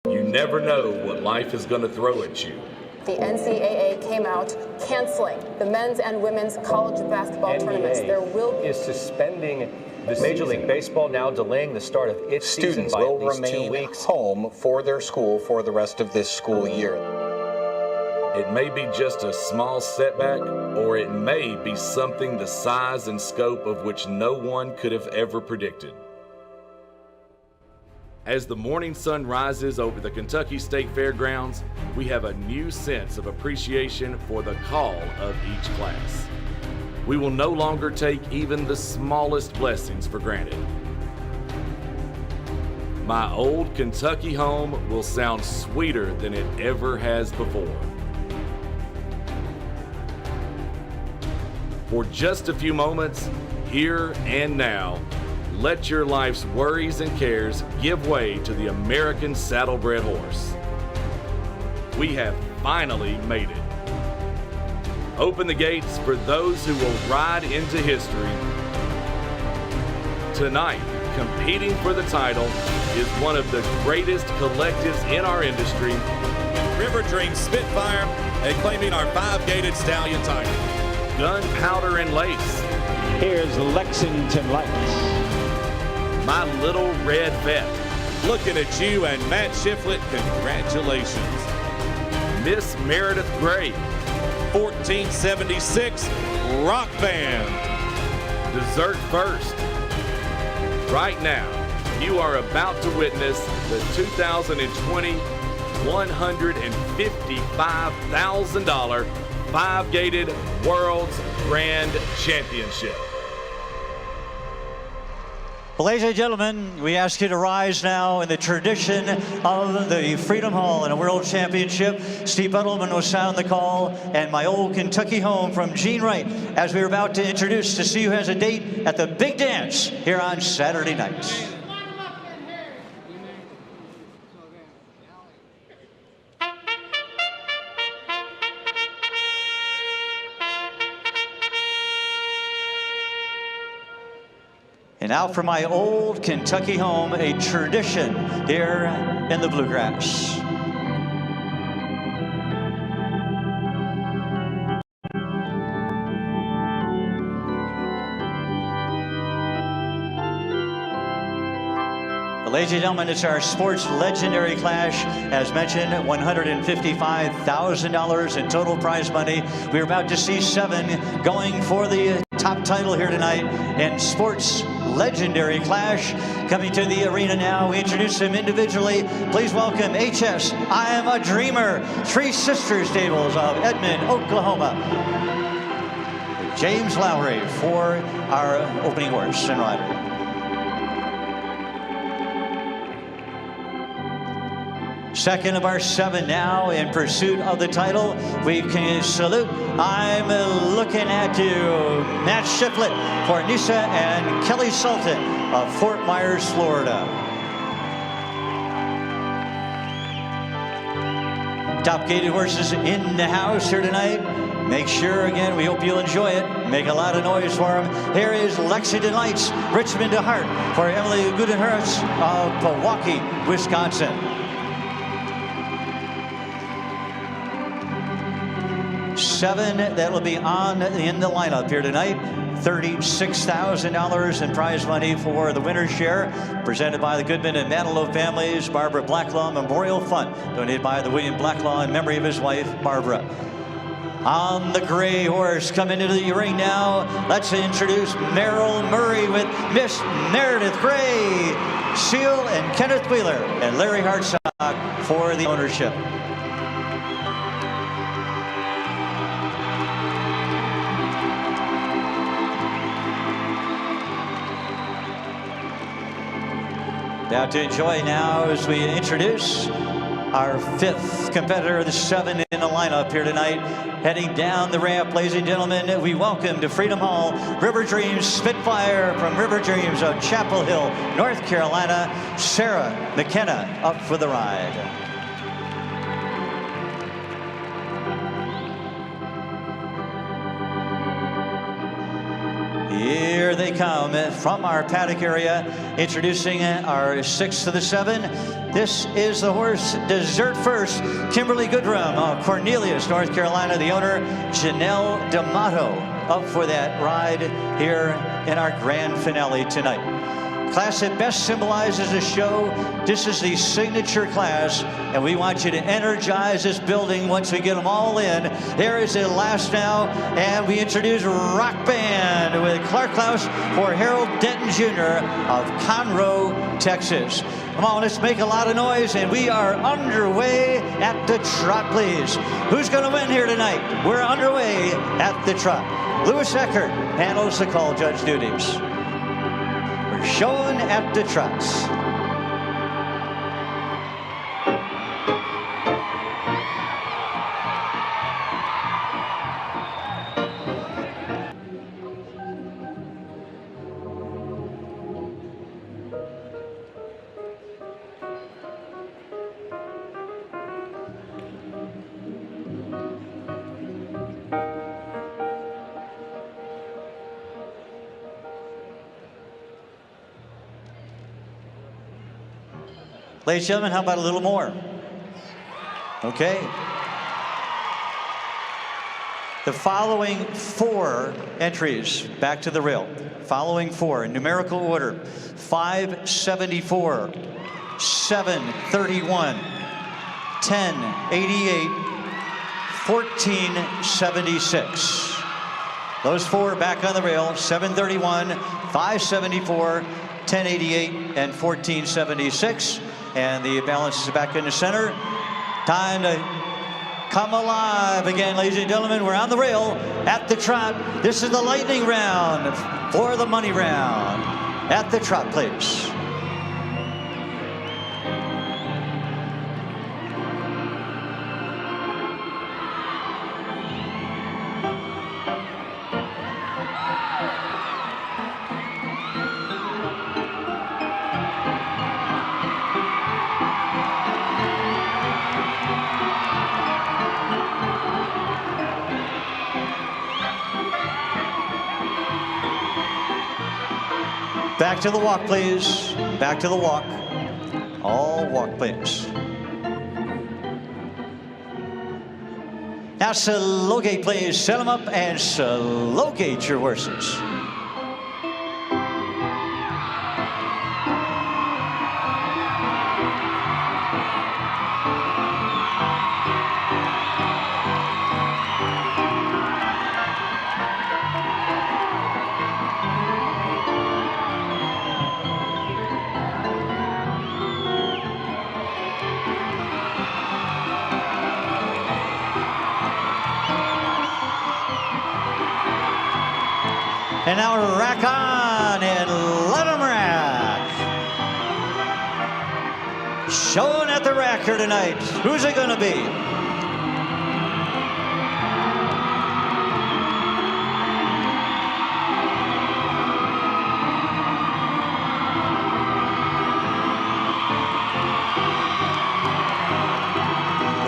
You never know what life is going to throw at you. The NCAA came out canceling the men's and women's college basketball tournaments. There will be suspending the Major League Baseball, now delaying the start of its Students season by will at least 2 remain weeks. home for their school for the rest of this school year. It may be just a small setback, or it may be something the size and scope of which no one could have ever predicted. As the morning sun rises over the Kentucky State Fairgrounds, we have a new sense of appreciation for the call of each class. We will no longer take even the smallest blessings for granted. My old Kentucky home will sound sweeter than it ever has before. For just a few moments, here and now, let your life's worries and cares give way to the American saddlebred horse. We have finally made it. Open the gates for those who will ride into history. Tonight, competing for the title is one of the greatest collectives in our industry. River Dream Spitfire and claiming our 5-gated stallion title. Gunpowder and Lace. Here's Lexington Lights. My Little Red Vet. Looking at you and Matt Shiflett, congratulations. Miss Meredith Gray. 1476 Rock Band. Dessert First. Right now, you are about to witness the 2020 $155,000 5-gated World's Grand Championship. Ladies and gentlemen, we ask you to rise now in the tradition of the Freedom Hall in a World Championship. Steve Edelman will sound the call, and my old Kentucky home from Gene Wright, as we're about to introduce to see who has a date at the big dance here on Saturday nights. And now for my old Kentucky home, a tradition here in the Bluegrass. Ladies and gentlemen, it's our sports legendary clash. As mentioned, $155,000 in total prize money. We're about to see 7 going for the top title here tonight in sports legendary clash. Coming to the arena now, we introduce them individually. Please welcome HS I Am a Dreamer, Three Sisters Stables of Edmond, Oklahoma. James Lowry for our opening horse and rider. Second of our 7 now in pursuit of the title. We can salute. I'm looking at you, Matt Shiflett for Nisa and Kelly Sultan of Fort Myers, Florida. Top gated horses in the house here tonight. Make sure, again, we hope you'll enjoy it. Make a lot of noise for them. Here is Lexington Lights, Richmond to Hart for Emily Gudenhurst of Milwaukee, Wisconsin. 7 that will be on in the lineup here tonight. $36,000 in prize money for the winner's share, presented by the Goodman and Manilow families, Barbara Blacklaw Memorial Fund, donated by the William Blacklaw in memory of his wife, Barbara. On the gray horse, coming into the ring now, let's introduce Merrill Murray with Miss Meredith Gray, Seal and Kenneth Wheeler, and Larry Hartsock for the ownership. Now to enjoy now as we introduce our 5th competitor, the 7 in the lineup here tonight. Heading down the ramp, ladies and gentlemen, we welcome to Freedom Hall, River Dreams Spitfire from River Dreams of Chapel Hill, North Carolina, Sarah McKenna up for the ride. Here they come from our paddock area, introducing our 6 to the 7. This is the horse Dessert First, Kimberly Goodrum of Cornelius, North Carolina. The owner, Janelle D'Amato, up for that ride here in our grand finale tonight. Class that best symbolizes the show. This is the signature class, and we want you to energize this building once we get them all in. There is the last now, and we introduce Rock Band with Clark Klaus for Harold Denton Jr. of Conroe, Texas. Come on, let's make a lot of noise, and we are underway at the trot, please. Who's going to win here tonight? We're underway at the trot. Lewis Eckert handles the call judge duties. Showing at the trots. Ladies and gentlemen, how about a little more? Okay. The following 4 entries back to the rail. Following 4 in numerical order: 574, 731, 1088, 1476. Those 4 back on the rail: 731, 574, 1088, and 1476. And the balance is back in the center. Time to come alive again, ladies and gentlemen. We're on the rail at the trot. This is the lightning round for the money round. At the trot, please. Back to the walk, please. Back to the walk. All walk, please. Now, slow gate, please. Set them up and slow gate your horses. And now rack on and let them rack. Showing at the rack here tonight. Who's it going to be?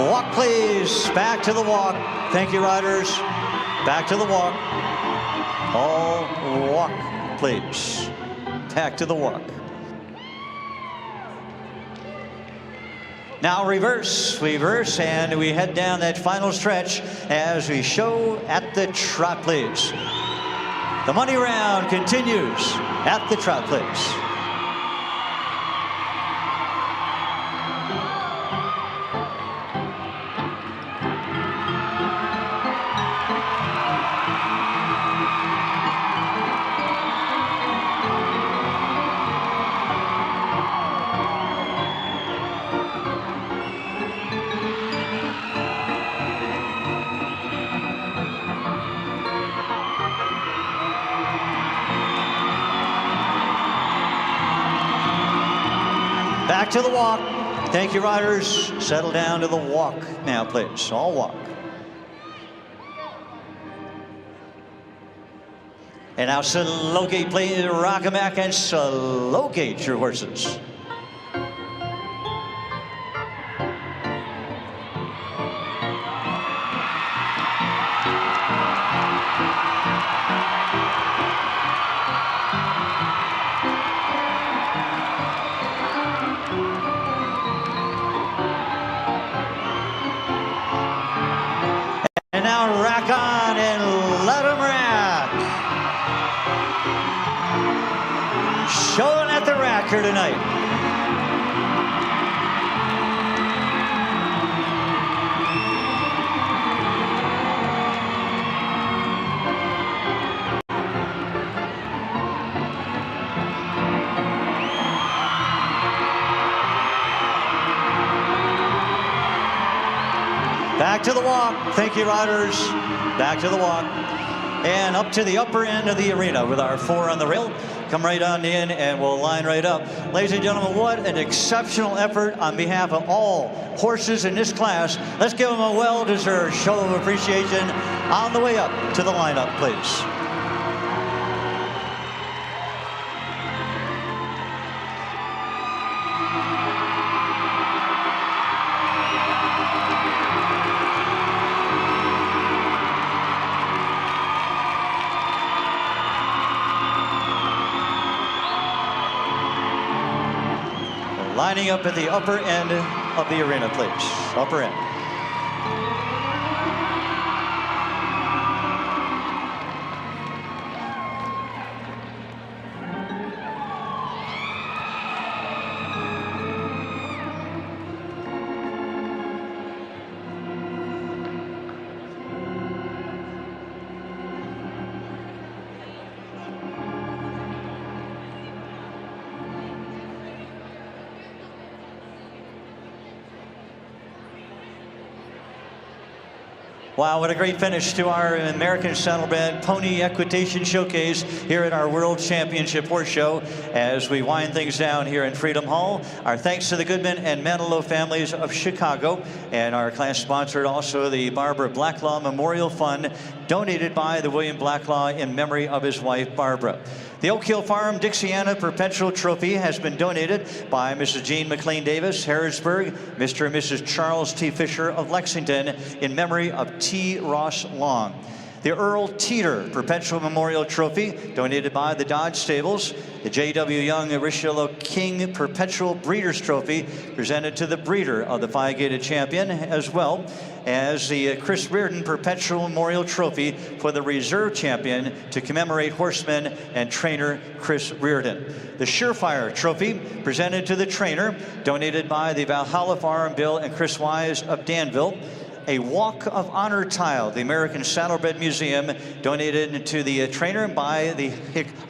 Walk, please. Back to the walk. Thank you, riders. Back to the walk. All walk, please. Back to the walk. Now reverse, and we head down that final stretch as we show at the trot, please. The money round continues at the trot, please. Back to the walk. Thank you, riders. Settle down to the walk now, please. All walk. And now slow gate, please. Rock 'em back and slow gate your horses. here tonight. Back to the walk. Thank you, riders. Back to the walk. And up to the upper end of the arena with our 4 on the rail. Come right on in and we'll line right up. Ladies and gentlemen, what an exceptional effort on behalf of all horses in this class. Let's give them a well-deserved show of appreciation on the way up to the lineup, please. Lining up at the upper end of the arena, please. Upper end. Wow, what a great finish to our American Saddlebred Pony Equitation Showcase here at our World Championship Horse Show. As we wind things down here in Freedom Hall, our thanks to the Goodman and Manilow families of Chicago, and our class sponsored also the Barbara Blacklaw Memorial Fund, donated by the William Blacklaw in memory of his wife, Barbara. The Oak Hill Farm Dixiana Perpetual Trophy has been donated by Mrs. Jean McLean Davis, Harrisburg, Mr. and Mrs. Charles T. Fisher of Lexington, in memory of T. Ross Long. The Earl Teeter Perpetual Memorial Trophy, donated by the Dodge Stables. The J.W. Young Richelieu King Perpetual Breeders' Trophy, presented to the breeder of the 5-gaited champion, as well as the Chris Reardon Perpetual Memorial Trophy for the reserve champion to commemorate horseman and trainer Chris Reardon. The Surefire Trophy, presented to the trainer, donated by the Valhalla Farm Bill and Chris Wise of Danville. A Walk of Honor tile, the American Saddlebred Museum, donated to the trainer by the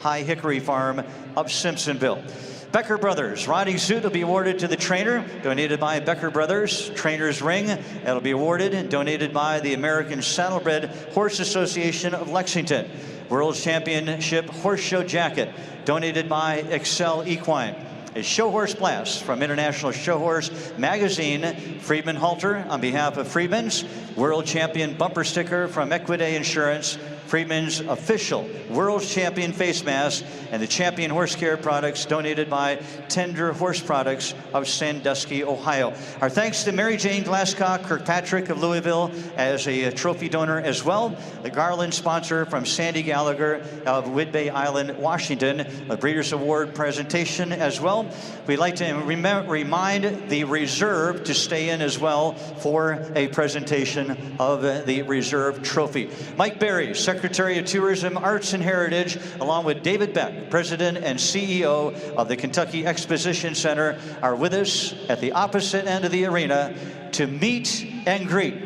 High Hickory Farm of Simpsonville. Becker Brothers riding suit will be awarded to the trainer, donated by Becker Brothers. Trainer's ring, that'll be awarded and donated by the American Saddlebred Horse Association of Lexington. World Championship Horse Show jacket, donated by Excel Equine. A show horse blast from International Show Horse Magazine, Friedman Halter on behalf of Friedman's. World Champion bumper sticker from Equiday Insurance. Friedman's official World Champion face mask, and the Champion Horse Care products donated by Tender Horse Products of Sandusky, Ohio. Our thanks to Mary Jane Glasscock Kirkpatrick of Louisville as a trophy donor as well. The Garland sponsor from Sandy Gallagher of Whidbey Island, Washington. A Breeders' Award presentation as well. We'd like to remind the reserve to stay in as well for a presentation of the reserve trophy. Mike Berry, Secretary of Tourism, Arts and Heritage, along with David Beck, President and CEO of the Kentucky Exposition Center, are with us at the opposite end of the arena to meet and greet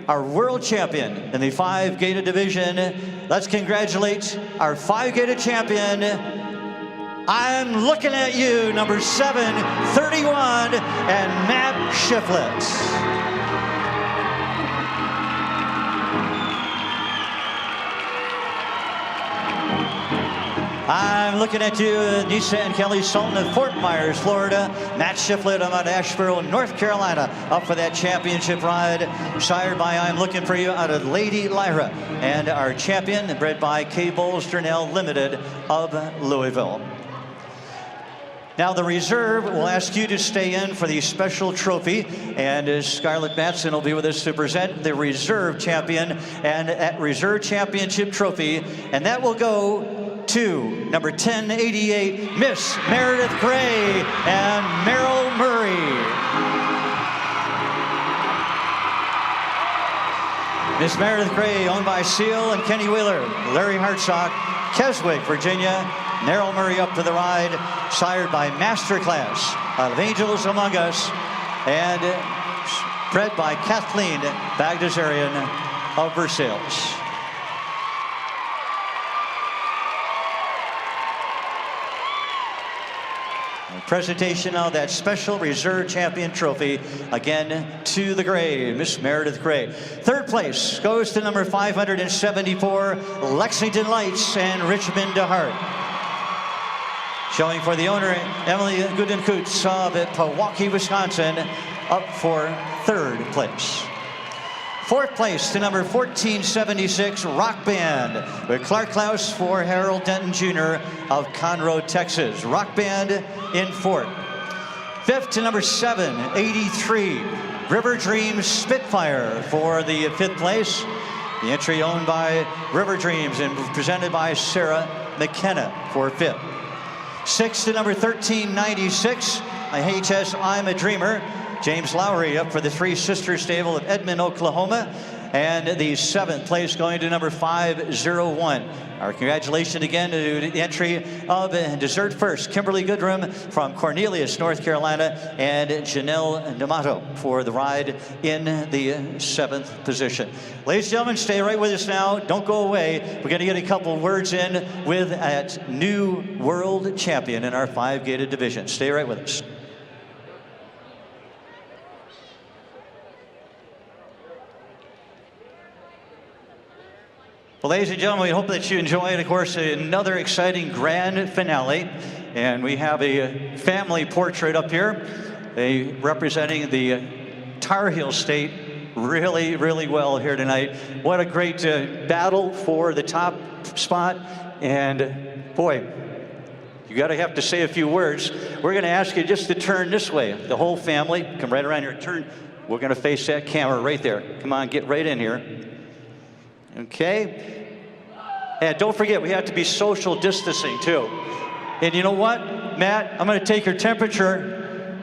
our world champion in the 5-gaited division. Let's congratulate our 5-gaited champion. I'm looking at you, number 731, and Matt Shiflett. I'm looking at you, Nisa and Kelly Sultan of Fort Myers, Florida. Matt Shiflett out of Asheville, North Carolina, up for that championship ride. Sired by I'm Looking for You out of Lady Lyra. And our champion, bred by K. Bowles Durnell Limited of Louisville. Now the reserve will ask you to stay in for the special trophy, and Scarlett Batson will be with us to present the reserve champion and that reserve championship trophy, and that will go to number 1088, Miss Meredith Gray and Merrill Murray. Miss Meredith Gray, owned by Seal and Kenny Wheeler, Larry Hartsock, Keswick, Virginia. Merrill Murray up to the ride. sired by Masterclass out of Angels Among Us, and bred by Kathleen Bagdasarian of Versailles. Presentation of that special reserve champion trophy, again to the gray, Miss Meredith Gray. Third place goes to number 574, Lexington Lights and Richmond DeHart. Showing for the owner, Emily Goodenkoots of Pewaukee, Wisconsin, up for third place. Fourth place to number 1476, Rock Band, with Clark Klaus for Harold Denton Jr. of Conroe, Texas. Rock Band in fourth. Fifth to number 783, River Dreams Spitfire for the fifth place. The entry owned by River Dreams and presented by Sarah McKenna for fifth. Sixth to number 1396, IHS I'm a Dreamer. James Lowry up for the Three Sisters stable of Edmond, Oklahoma. And the seventh place going to number 501. Our congratulations again to the entry of Dessert First, Kimberly Goodrum from Cornelius, North Carolina, and Janelle D'Amato for the ride in the seventh position. Ladies and gentlemen, stay right with us now. Don't go away. We're going to get a couple words in with that new world champion in our 5-gated division. Stay right with us. Well, ladies and gentlemen, we hope that you enjoyed, of course, another exciting grand finale. And we have a family portrait up here, representing the Tar Heel State really, really well here tonight. What a great battle for the top spot. And boy, you gotta have to say a few words. We're gonna ask you just to turn this way. The whole family, come right around here, turn. We're gonna face that camera right there. Come on, get right in here. Okay. And don't forget, we have to be social distancing too. And you know what, Matt? I'm going to take your temperature.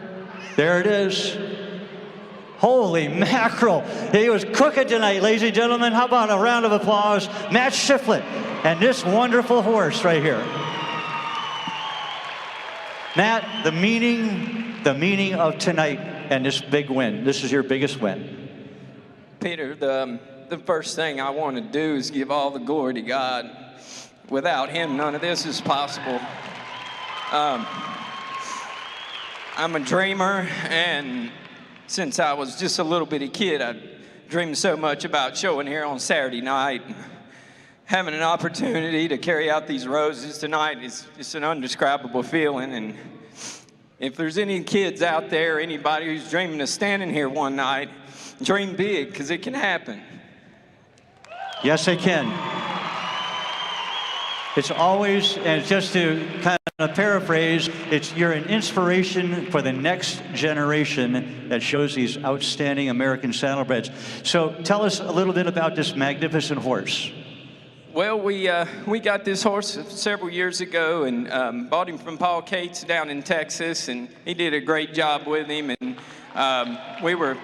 There it is. Holy mackerel. He was cooking tonight, ladies and gentlemen. How about a round of applause? Matt Shiflett and this wonderful horse right here. Matt, the meaning of tonight and this big win. This is your biggest win. Peter, the first thing I want to do is give all the glory to God. Without him, none of this is possible. I'm a dreamer, and since I was just a little bitty kid, I dreamed so much about showing here on Saturday night. Having an opportunity to carry out these roses tonight is just an indescribable feeling. And if there's any kids out there, anybody who's dreaming of standing here one night, dream big, because it can happen. Yes, it can. It's always, and just to kind of paraphrase, you're an inspiration for the next generation that shows these outstanding American saddlebreds. So tell us a little bit about this magnificent horse. Well, we got this horse several years ago and bought him from Paul Cates down in Texas, and he did a great job with him. And we were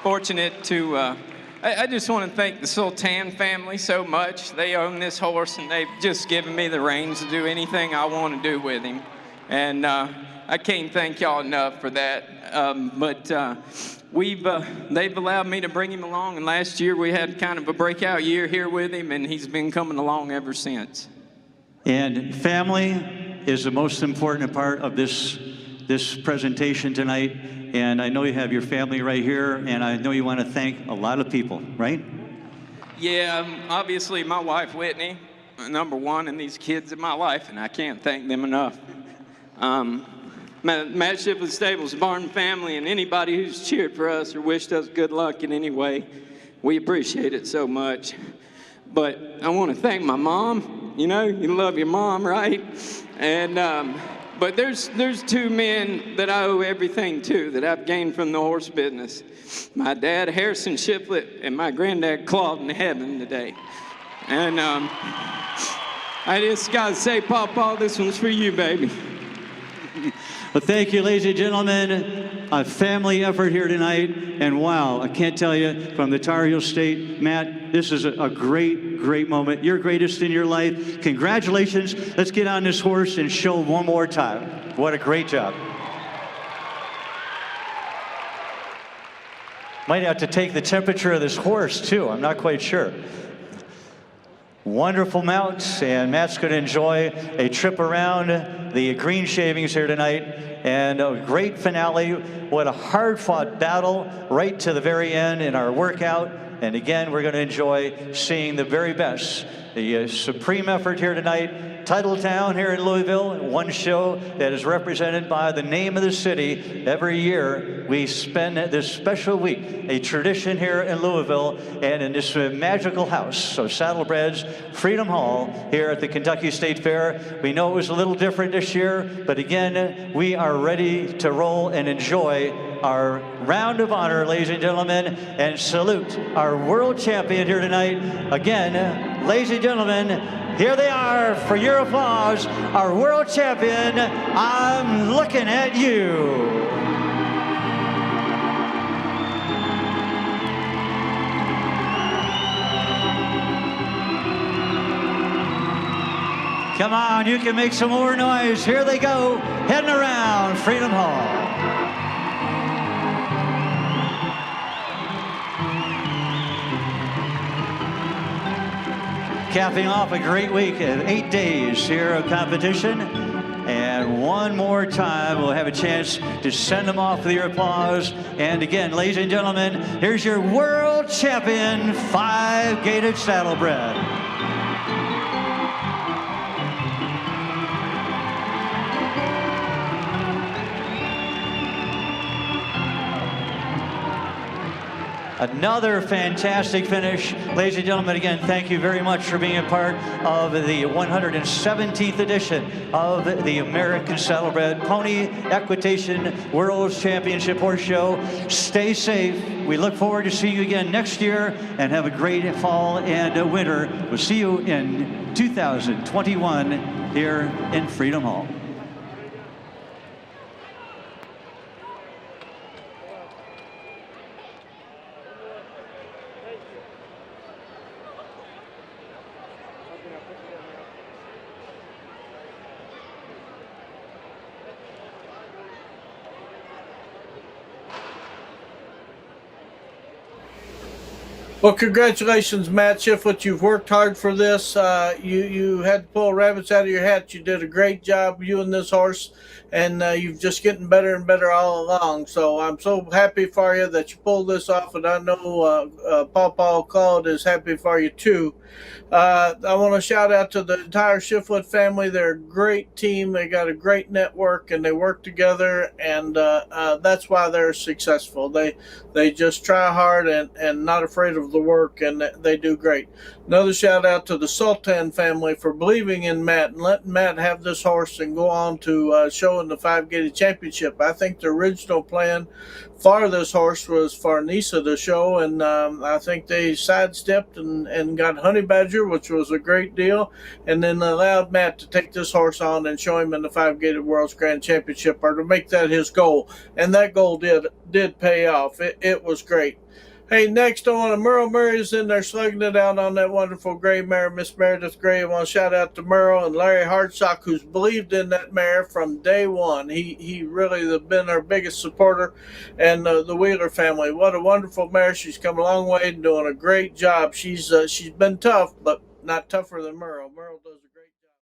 fortunate to I just want to thank the Sultan family so much. They own this horse, and they've just given me the reins to do anything I want to do with him. And I can't thank y'all enough for that. They've allowed me to bring him along, and last year we had kind of a breakout year here with him, and he's been coming along ever since. And family is the most important part of this presentation tonight. And I know you have your family right here, and I know you want to thank a lot of people, right? Yeah, obviously my wife, Whitney, number one, and these kids in my life, and I can't thank them enough. Matt Shiflett Stables, Barton family, and anybody who's cheered for us or wished us good luck in any way, we appreciate it so much. But I want to thank my mom. You know, you love your mom, right? And but there's two men that I owe everything to that I've gained from the horse business. My dad, Harrison Shiflett, and my granddad, Claude, in heaven today. And I just got to say, Pawpaw, this one's for you, baby. Well, thank you, ladies and gentlemen. A family effort here tonight. And wow, I can't tell you, from the Tar Heel State, Matt, this is a great, great moment. Your greatest in your life. Congratulations. Let's get on this horse and show one more time. What a great job. Might have to take the temperature of this horse, too. I'm not quite sure. Wonderful mount, and Matt's going to enjoy a trip around the green shavings here tonight, and a great finale. What a hard-fought battle right to the very end in our workout. And again, we're going to enjoy seeing the very best. The supreme effort here tonight, Titletown here in Louisville, one show that is represented by the name of the city. Every year, we spend this special week, a tradition here in Louisville and in this magical house. So Saddlebreds, Freedom Hall here at the Kentucky State Fair. We know it was a little different this year, but again, we are ready to roll and enjoy our round of honor, ladies and gentlemen, and salute our world champion here tonight. Again, ladies and gentlemen, here they are for your applause, our world champion. I'm looking at you. Come on, you can make some more noise. Here they go, heading around Freedom Hall. Capping off a great week of 8 days here of competition. And one more time, we'll have a chance to send them off with your applause. And again, ladies and gentlemen, here's your world champion, 5-gaited saddlebred. Another fantastic finish. Ladies and gentlemen, again, thank you very much for being a part of the 117th edition of the American Saddlebred Pony Equitation World Championship Horse Show. Stay safe. We look forward to seeing you again next year, and have a great fall and winter. We'll see you in 2021 here in Freedom Hall. Well, congratulations, Matt Shiflett. You've worked hard for this. You had to pull rabbits out of your hat. You did a great job, you and this horse, and you've just getting better and better all along. So I'm so happy for you that you pulled this off, and I know Paul Claude is happy for you too. I want to shout out to the entire Shiflett family. They're a great team. They got a great network, and they work together, and that's why they're successful. They just try hard and not afraid of the work, and they do great. Another shout out to the Sultan family for believing in Matt and letting Matt have this horse and go on to show in the 5-gaited championship. I think the original plan for this horse was for Nisa to show, and I think they sidestepped and got Honey Badger, which was a great deal, and then allowed Matt to take this horse on and show him in the 5-gaited World's Grand Championship, or to make that his goal, and that goal did pay off. It was great. Hey, next I want to, Merle Murray's in there slugging it out on that wonderful gray mare, Miss Meredith Gray. I want to shout out to Merle and Larry Hartsock, who's believed in that mare from day one. He really has been our biggest supporter, and the Wheeler family. What a wonderful mare. She's come a long way and doing a great job. She's been tough, but not tougher than Merle. Merle does a great